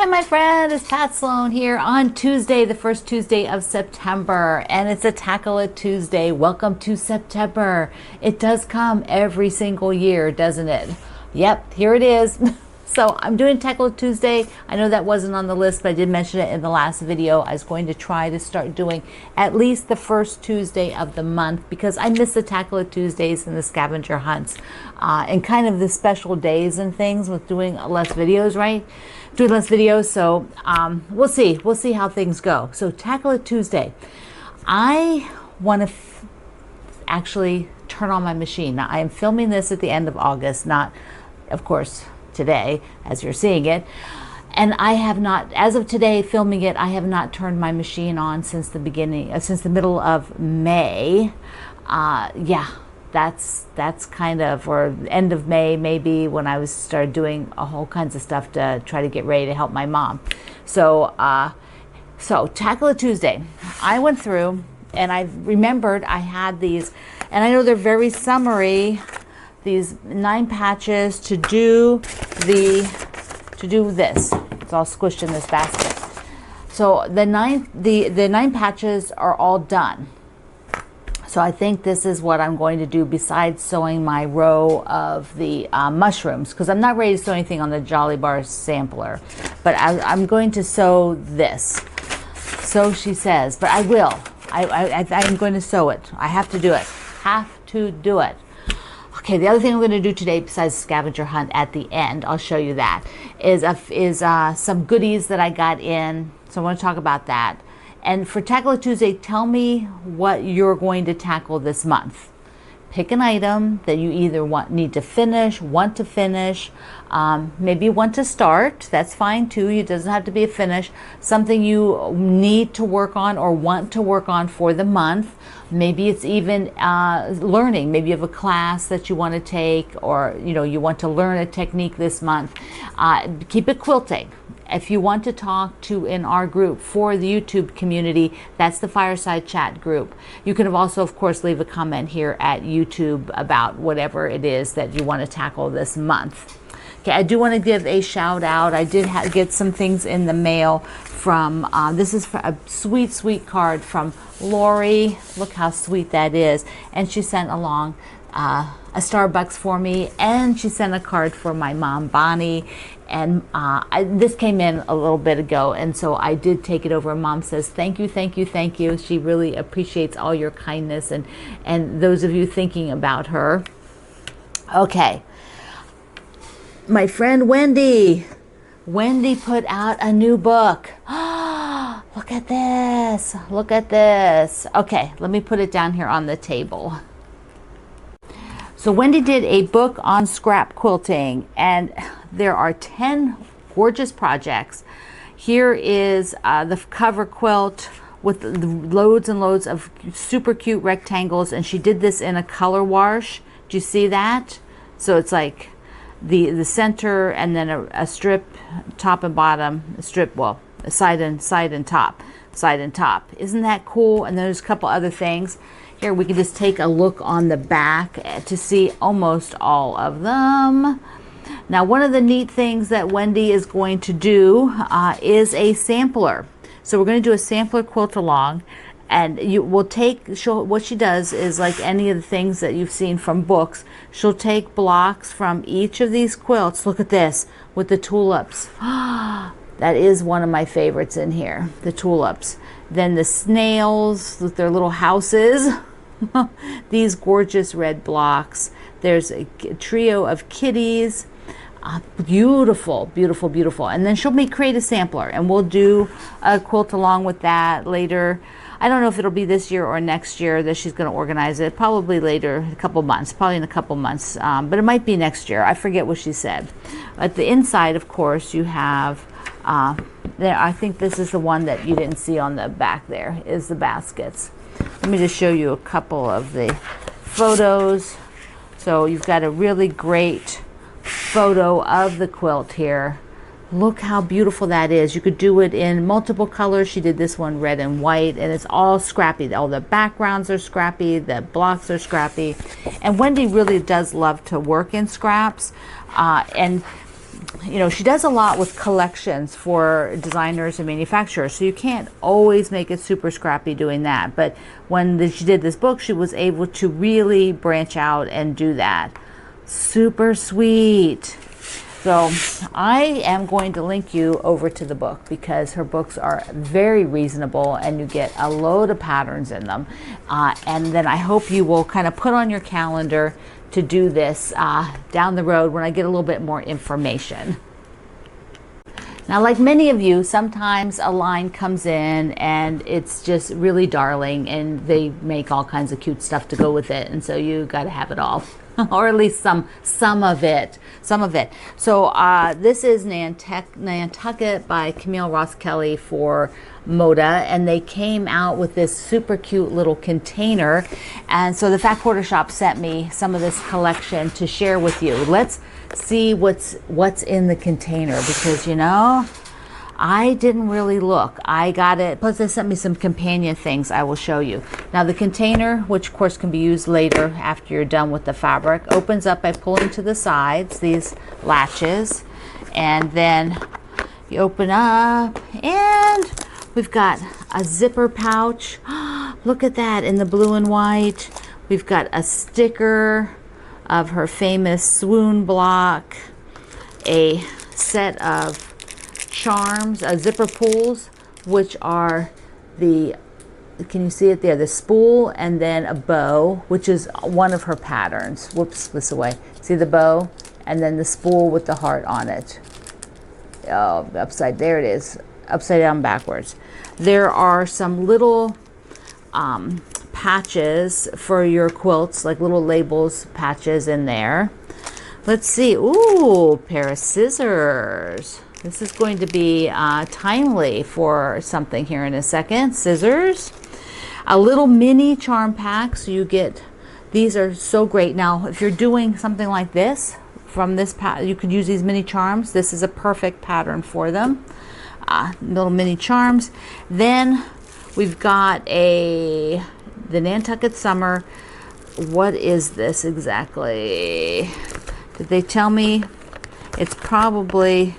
Hi, my friend. It's Pat Sloan here on Tuesday, the first Tuesday of September, and it's a Tackle It Tuesday. Welcome to September. It does come every single year, doesn't it? Yep, here it is. So I'm doing Tackle It Tuesday. I know that wasn't on the list, but I did mention it in the last video. I was going to try to start doing at least the first Tuesday of the month because I miss the Tackle It Tuesdays and the scavenger hunts and kind of the special days and things with doing less videos, right? Doing less videos. So we'll see. We'll see how things go. So Tackle It Tuesday. I want to actually turn on my machine. Now I am filming this at the end of August, not, of course, today as you're seeing it, and I have not, as of today filming it, I have not turned my machine on since the beginning, since the middle of May. Yeah, that's kind of, or end of May maybe, when I started doing a whole kinds of stuff to try to get ready to help my mom. So so Tackle It Tuesday, I went through and I remembered I had these, and I know they're very summary, these 9 patches to do this. It's all squished in this basket. So the nine patches are all done. So I think this is what I'm going to do besides sewing my row of the mushrooms, because I'm not ready to sew anything on the Jolly Bar sampler, but I'm going to sew this. So she says, but I will. I'm going to sew it. I have to do it. Have to do it. Okay, the other thing I'm going to do today, besides scavenger hunt at the end, I'll show you that, is some goodies that I got in. So I want to talk about that. And for Tackle It Tuesday, tell me what you're going to tackle this month. Pick an item that you either need to finish, want to finish, maybe want to start. That's fine too. It doesn't have to be a finish. Something you need to work on or want to work on for the month. Maybe it's even learning. Maybe you have a class that you want to take, or you want to learn a technique this month. Keep it quilting. If you want to talk to in our group for the YouTube community, that's the Fireside Chat group. You can also, of course, leave a comment here at YouTube about whatever it is that you want to tackle this month. Okay, I do want to give a shout out. I did get some things in the mail from, this is a sweet, sweet card from Lori. Look how sweet that is. And she sent along a Starbucks for me, and she sent a card for my mom, Bonnie. And this came in a little bit ago, and so I did take it over. Mom says, thank you, thank you, thank you. She really appreciates all your kindness and those of you thinking about her. Okay. My friend Wendy put out a new book. Look at this. Look at this. Okay, let me put it down here on the table. So Wendy did a book on scrap quilting, and there are 10 gorgeous projects. Here is the cover quilt with loads and loads of super cute rectangles, and she did this in a color wash. Do you see that? So it's like the center, and then a strip, top and bottom, a strip, well, side and top. Isn't that cool? And there's a couple other things. Here we can just take a look on the back to see almost all of them. Now, one of the neat things that Wendy is going to do is a sampler. So we're going to do a sampler quilt along, and what she does is, like any of the things that you've seen from books, she'll take blocks from each of these quilts. Look at this with the tulips. That is one of my favorites in here, the tulips. Then the snails with their little houses. These gorgeous red blocks. There's a trio of kitties. Beautiful, beautiful, beautiful. And then she'll create a sampler, and we'll do a quilt along with that later. I don't know if it'll be this year or next year that she's going to organize it. Probably later, a couple months, probably in a couple months. But it might be next year. I forget what she said. At the inside, of course, you have, I think this is the one that you didn't see on the back there, is the baskets. Let me just show you a couple of the photos. So you've got a really great photo of the quilt here. Look how beautiful that is. You could do it in multiple colors. She did this one red and white, and it's all scrappy. All the backgrounds are scrappy, the blocks are scrappy. And Wendy really does love to work in scraps. And you know, she does a lot with collections for designers and manufacturers, so you can't always make it super scrappy doing that. But when she did this book, she was able to really branch out and do that. Super sweet. So I am going to link you over to the book because her books are very reasonable and you get a load of patterns in them. And then I hope you will kind of put on your calendar to do this down the road when I get a little bit more information. Now, like many of you, sometimes a line comes in and it's just really darling and they make all kinds of cute stuff to go with it. And so you got to have it all. Or at least some of it. So this is Nantucket by Camille Ross Kelly for Moda, and they came out with this super cute little container. And so the Fat Quarter Shop sent me some of this collection to share with you. Let's see what's in the container, because you know, I didn't really look. I got it. Plus, they sent me some companion things I will show you. Now, the container, which of course can be used later after you're done with the fabric, opens up by pulling to the sides, these latches. And then you open up and we've got a zipper pouch. Look at that in the blue and white. We've got a sticker of her famous swoon block, a set of charms, zipper pulls, which are the, can you see it there, the spool and then a bow, which is one of her patterns. Whoops, this away. See the bow and then the spool with the heart on it. Oh, there it is, upside down backwards. There are some little patches for your quilts, like little labels, patches in there. Let's see. Ooh, pair of scissors. This is going to be timely for something here in a second. Scissors. A little mini charm pack. So you get, these are so great. Now, if you're doing something like this, from this pattern, you could use these mini charms. This is a perfect pattern for them. Little mini charms. Then we've got the Nantucket Summer. What is this exactly? Did they tell me? It's probably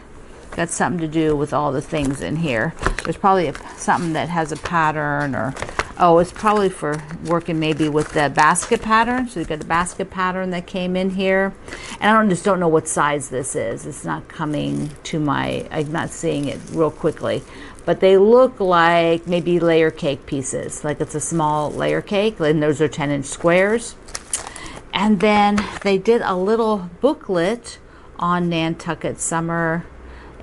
got something to do with all the things in here. There's probably something that has a pattern, or oh, it's probably for working maybe with the basket pattern. So you've got the basket pattern that came in here, and I just don't know what size this is. It's not coming to my, I'm not seeing it real quickly, but they look like maybe layer cake pieces, like it's a small layer cake, and those are 10-inch squares. And then they did a little booklet on Nantucket Summer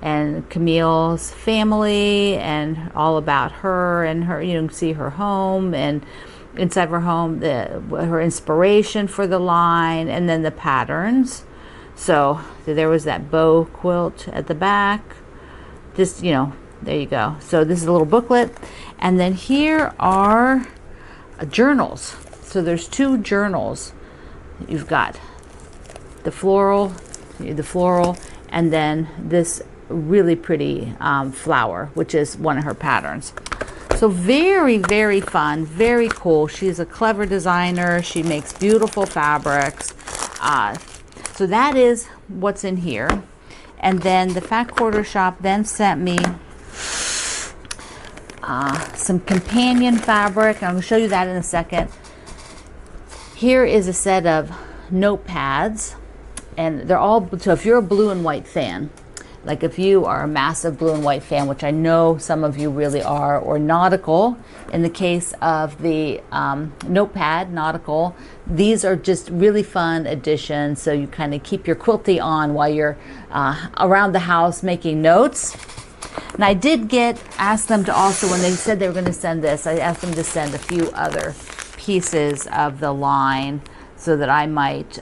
and Camille's family and all about her and her, you can see her home, and inside of her home, her inspiration for the line, and then the patterns. So there was that bow quilt at the back. Just, you know, there you go. So this is a little booklet. And then here are journals. So there's two journals. You've got the floral, and then this really pretty flower, which is one of her patterns. So very, very fun, very cool. She's a clever designer. She makes beautiful fabrics. So that is what's in here. And then the Fat Quarter Shop then sent me some companion fabric. I'm going to show you that in a second. Here is a set of notepads, and they're all, so if you're a blue and white fan, like if you are a massive blue and white fan, which I know some of you really are, or nautical, in the case of the notepad, nautical, these are just really fun additions. So you kind of keep your quilty on while you're around the house making notes. And I did ask them to also, when they said they were going to send this, I asked them to send a few other pieces of the line so that I might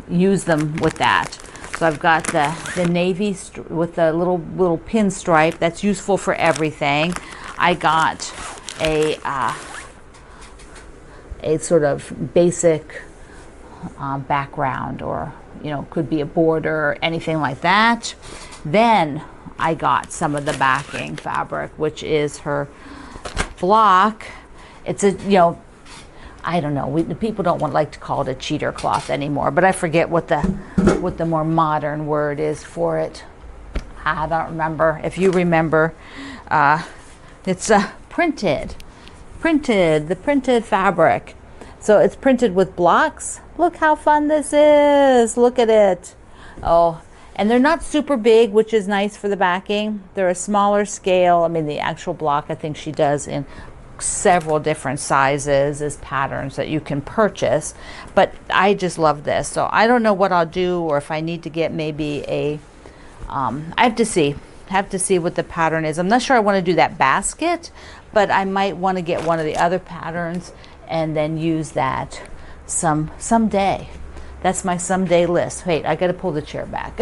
use them with that. So I've got the navy with the little pin stripe. That's useful for everything. I got a sort of basic background, or could be a border, anything like that. Then I got some of the backing fabric, which is her block. It's a I don't know. People don't like to call it a cheater cloth anymore, but I forget what the more modern word is for it. I don't remember. If you remember, it's printed, the printed fabric. So it's printed with blocks. Look how fun this is. Look at it. Oh, and they're not super big, which is nice for the backing. They're a smaller scale. I mean, the actual block, I think she does in several different sizes as patterns that you can purchase. But I just love this. So I don't know what I'll do, or if I need to get maybe a, I have to see what the pattern is. I'm not sure I want to do that basket, but I might want to get one of the other patterns and then use that someday. That's my someday list. Wait, I got to pull the chair back.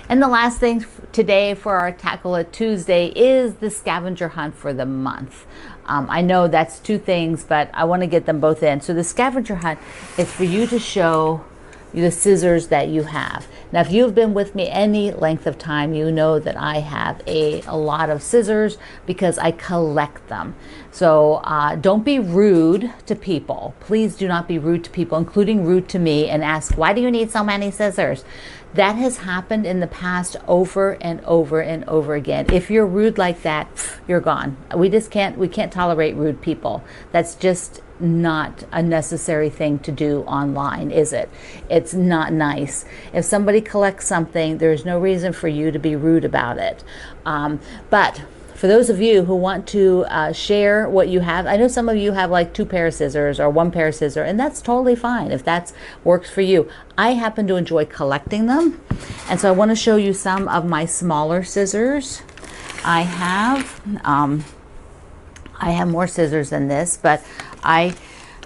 And the last thing today for our Tackle It Tuesday is the scavenger hunt for the month. I know that's two things, but I want to get them both in. So the scavenger hunt is for you to show the scissors that you have. Now, if you've been with me any length of time, you know that I have a lot of scissors because I collect them. So don't be rude to people. Please do not be rude to people, including rude to me, and ask, why do you need so many scissors? That has happened in the past over and over and over again. If you're rude like that, you're gone. We can't tolerate rude people. That's just not a necessary thing to do online, is it? It's not nice. If somebody collects something, there's no reason for you to be rude about it. But for those of you who want to share what you have, I know some of you have like 2 pair of scissors or 1 pair of scissors, and that's totally fine if that works for you. I happen to enjoy collecting them, and so I want to show you some of my smaller scissors. I have more scissors than this, but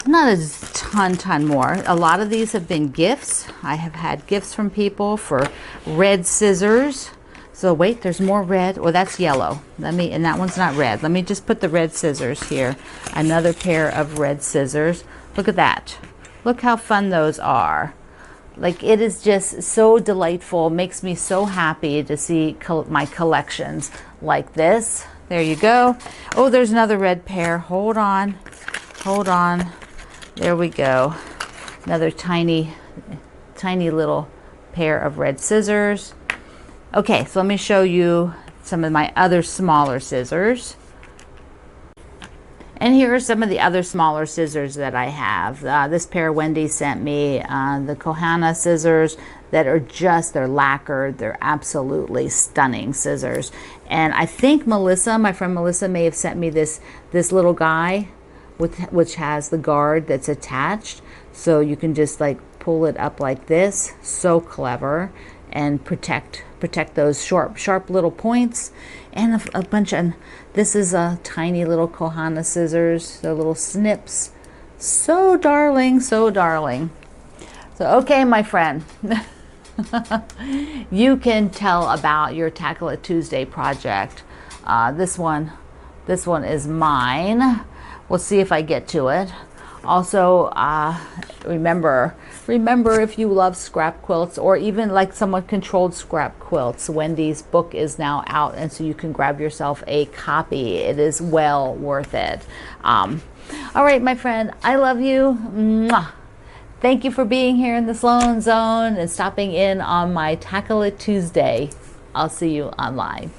not a ton more. A lot of these have been gifts. I have had gifts from people for red scissors. So wait, there's more red. Well, that's yellow. And that one's not red. Let me just put the red scissors here. Another pair of red scissors. Look at that. Look how fun those are. Like, it is just so delightful. Makes me so happy to see my collections like this. There you go. Oh, there's another red pair. Hold on. There we go. Another tiny little pair of red scissors. Okay, so let me show you some of my other smaller scissors. And here are some of the other smaller scissors that I have. This pair Wendy sent me, the Koala scissors that are they're lacquered. They're absolutely stunning scissors. And I think Melissa, my friend Melissa, may have sent me this little guy which has the guard that's attached. So you can just like pull it up like this. So clever. And protect those sharp little points, and a bunch of, this is a tiny little Koala scissors, the little snips, so darling. So okay, my friend, you can tell about your Tackle It Tuesday project. This one is mine. We'll see if I get to it. Also, remember if you love scrap quilts, or even like somewhat controlled scrap quilts, Wendy's book is now out, and so you can grab yourself a copy. It is well worth it. All right, my friend, I love you. Mwah. Thank you for being here in the Sloan Zone and stopping in on my Tackle It Tuesday. I'll see you online.